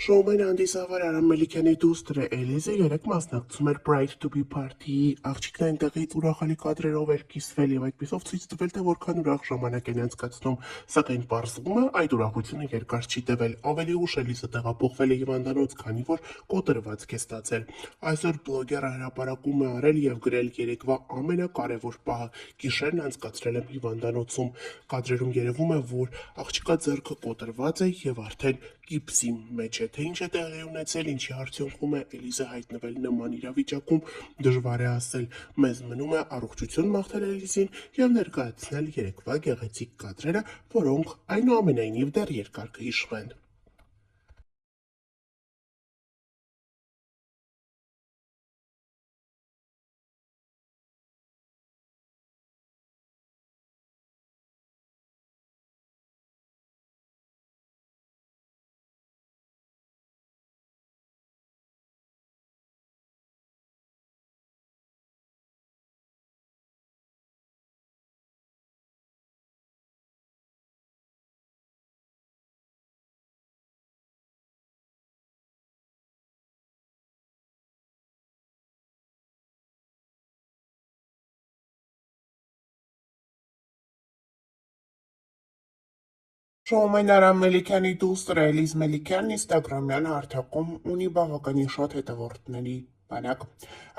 Շոումեն հանդիսավոր Արամ Մելիքյանի դուստրը Էլիզը երեկ մասնակցում էր Pride to be Party-ի, աղջիկն այնտեղից ուրախալի կադրերով էր կիսվել և այդպիսով ցույց տվել, թե որքան ուրախ ժամանակ են անցկացնում, սակայն պարզվում է, այդ ուրախությունը երկար չի տևել, ավելի ուշ Էլիզը տեղափոխվել է հիվանդանոց, քանի որ կոտրվածք է ստացել։ Այսօր բլոգերը հրապարակում է արել և գրել երեկվա ամենակարևոր պահը՝ գիշերն անցկացրել եմ հիվանդանոցում։ Կադրերում երևում է, որ աղջկա ձեռքը կոտրված է և արդեն գիպսի մեջ է, թե ինչ է տեղի ունեցել, ինչի արդյունքում է Էլիզը հայտնվել նման իրավիճակում, դժվար է ասել։ Մեզ մնում է առողջություն մաղթել Էլիզին և ներկայացնել երեկվա գեղեցիկ կադրերը, որոնք այնուամենայնիվ դեռ երկար կհիշվեն։ Շոումեն Արամ Մելիքյանի դուստրը Էլիզ Մելիքյանն ինստագրամյան հարթակում ունի բավականին շատ հետևորդների բանակ։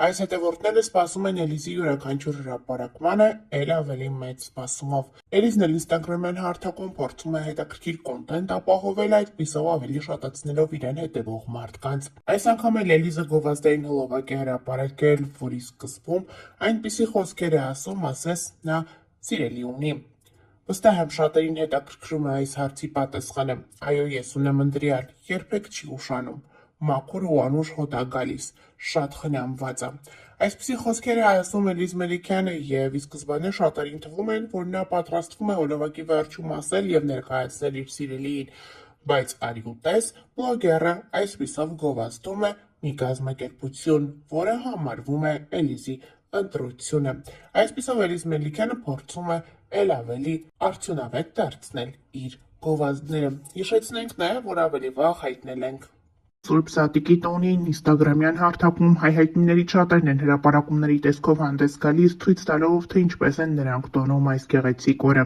Այս հետևորդները սպասում են Էլիզի յուրաքանչյուր հրապարակմանը էլ ավելի մեծ սպասումով։ Էլիզն էլ ինստագրամյան հարթակում փորձում է հետաքրքիր կոնտենտ ապահովել, այդպիսով ավելի շատացնելով իրեն հետևող մարդկանց։ Այս անգամ էլ Էլիզը գովազդային հոլովակ է հրապարակել, որի սկզբում այնպիսի խոսքեր է ասում, ասես նա սիրելի ունի։ Վստահ եմ շատերին հետաքրքրում է այս հարցի պատասխանը։ Այո, ես ունեմ ընտրյալ, երբեք չի ուշանում, մաքուր ու անուշ հոտ ա գալիս, շատ խնամված ա։ Այսպիսի խոսքեր է ասում Էլիզ Մելիքյանը և ի սկզբանե շատերին թվում էր, որ նա պատրաստվում է հոլովակի վերջում ասել և ներկայացնել իր սիրելիին, բայց արի ու տես, բլոգերը այսպիսով գովազդում է մի կազմակերպություն, որը համարվում է Էլիզի ընտրությունը։ Այսպիսով Էլիզ Մելիքյանը փորձում է էլ ավելի արդյունավետ դարձնել իր գովազդները։ Հիշեցնենք նաև, որ ավելի վաղ հայտնել ենք Սուրբ Սատիկի տոնին ինստագրամյան հարթակում հայհայտնիներից շատերն են հրապարակումների տեսքով հանդես գալիս, ցույց տալով, թե ինչպես են նրանք տոնում այս գեղեցիկ օրը։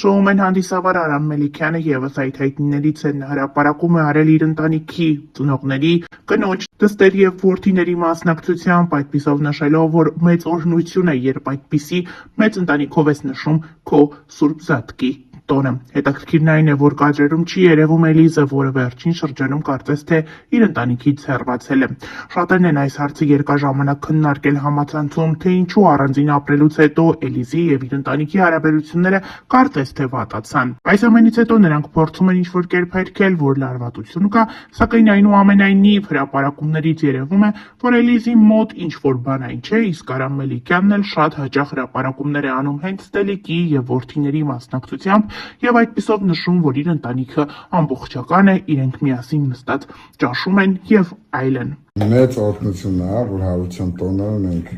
Շոումեն հանդիսավոր Արամ Մելիքյանը ևս այդ հայտնիներից է, նա հրապարակում է արել իր ընտանիքի, ծնողների, կնոջ, դստեր և որդիների մասնակցությամբ, այդպիսով նշելով, որ մեծ օրհնություն է, երբ այդպիսի մեծ ընտանիքով ես նշում քո Սուրբ Զատկի տոնը։ Հետաքրքիրն այն է, որ կադրերում չի երևում Էլիզը, որը վերջին շրջանում կարծես թե իր ընտանիքից հեռացել է։ Շատերն են այս հարցը երկար ժամանակ քննարկել համացանցում, թե ինչու առանձին ապրելուց հետո Էլիզի և իր ընտանիքի հարաբերությունները կարծես թե վատացան։ Այս ամենից հետո նրանք փորձում են ինչ-որ կերպ հերքել, որ լարվածություն կա, սակայն այնուամենայնիվ հրապարակումներից երևում է, որ Էլիզի մոտ ինչ-որ բան այն չէ, իսկ Արամ Մելիքյանն էլ շատ հաճախ հրապարակումներ է անում հենց Տելիկի և որդիների մասնակցությամբ և այդպիսով նշում, որ իր ընտանիքը ամբողջական է, իրենք միասին նստած ճաշում են և այլն։ Մեծ օրհնություն է, որ հարության տոնը մենք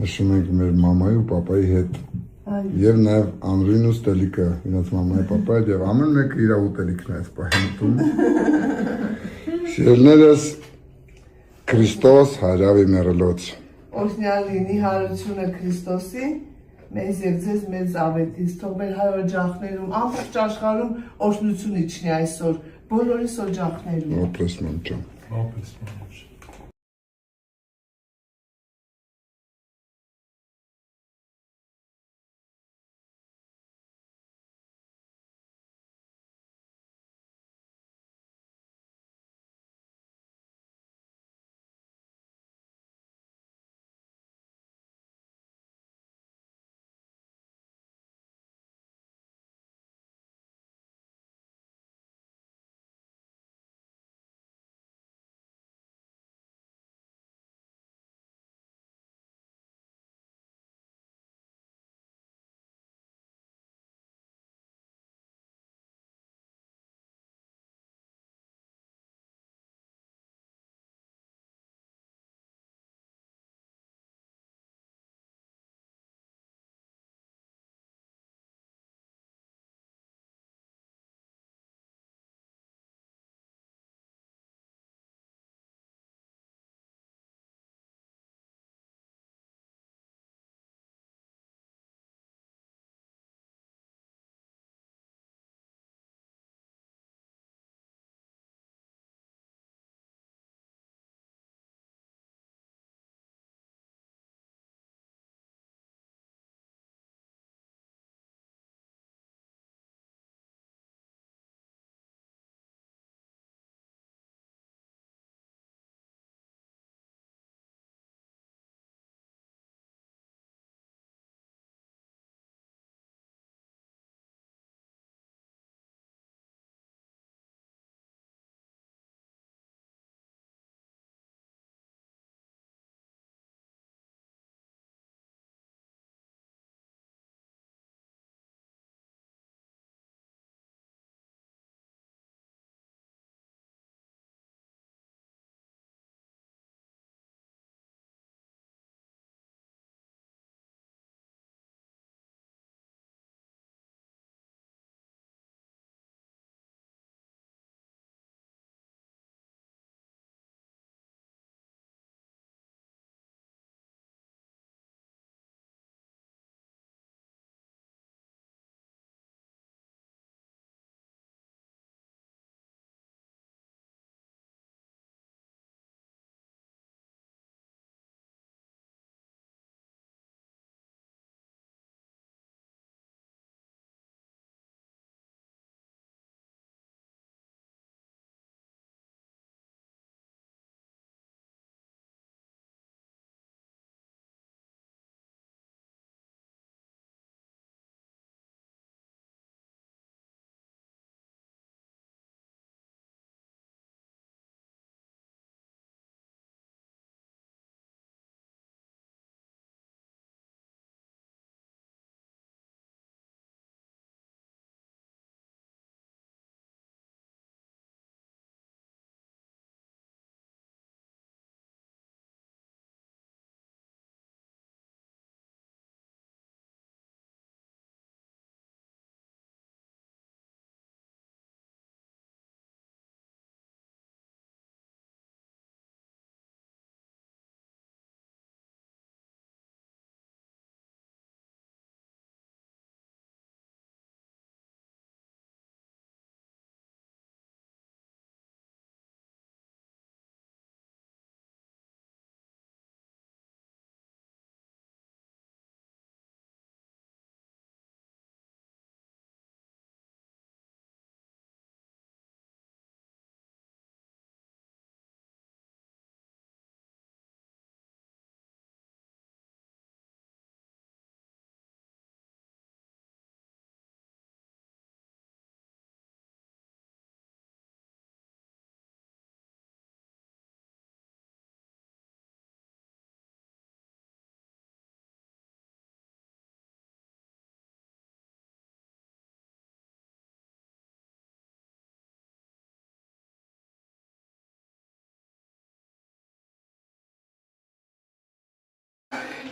նշում ենք մեր մամայի ու պապայի հետ։ Եվ նաև Անրին ու Տելիկը, իրենց մամայի պապայի եւ ամեն մեկը իր ուտելիքն է սպահում։ Սիրելիներս Քրիստոս հարավի մեռելոց։ Օրհնյալ լինի հարությունը Քրիստոսի, մեզ եւ ձեզ մեծ ավետից, թող մեր հայ օջախներում, ամբողջ աշխարհում օրհնություն իջնի այսօր, բոլորիս օջախներում։ Ապրես մանջան։ Ապրես մանջան։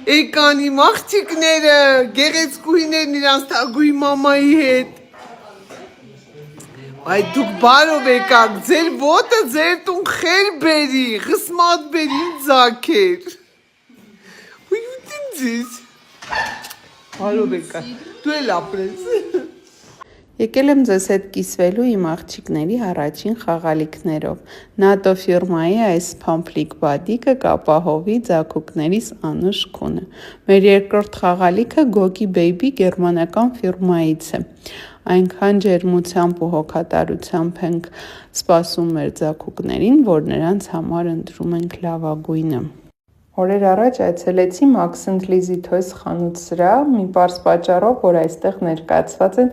Եկան իմ աղջիկները, գեղեցկուհիներն իրանց թագուհի մամայի հետ։ Բայց դուք բարով եկաք, ձեր ոտը ձեր տուն խեր բերի, խսմատ բերի, ձակեր։ Ուй ուտին ձեզ։ Բարով եկաք, դու էլ ապրես։ Եկել եմ ձեզ հետ կիսվելու իմ աղջիկների առաջին խաղալիքներով։ ՆԱՏՕ ֆիրմայի այս փամփլիկ բադիկը կապահովի ձագուկներիս անուշ քունը։ Մեր երկրորդ խաղալիքը Գոգի Բեյբի գերմանական ֆիրմայից է։ Այնքան ջերմությամբ ու հոգատարությամբ ենք սպասում մեր ձագուկներին, որ նրանց համար ընտրում ենք լավագույնը։ Օրեր առաջ այցելեցի Max & Lizzy Toys խանութ-սրահ, մի պարզ պատճառով, որ այստեղ ներկայացված են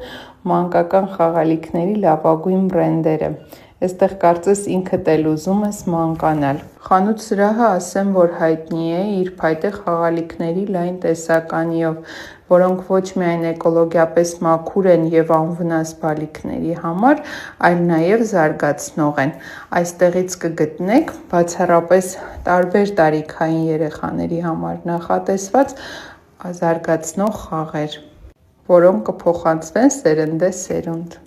մանկական խաղալիքների լավագույն բրենդերը։ Այստեղ կարծես ինքդ էլ ուզում ես մանկանալ։ Խանութ-սրահը ասեմ, որ հայտնի է իր փայտե խաղալիքների լայն տեսականիով, որոնք ոչ միայն էկոլոգիապես մաքուր են և անվնաս բալիկների համար, այլ նաև զարգացնող են։ Այստեղից կգտնեք բացառապես տարբեր տարիքային երեխաների համար նախատեսված զարգացնող խաղեր, որոնք կփոխանցվեն սերնդե սերունդ։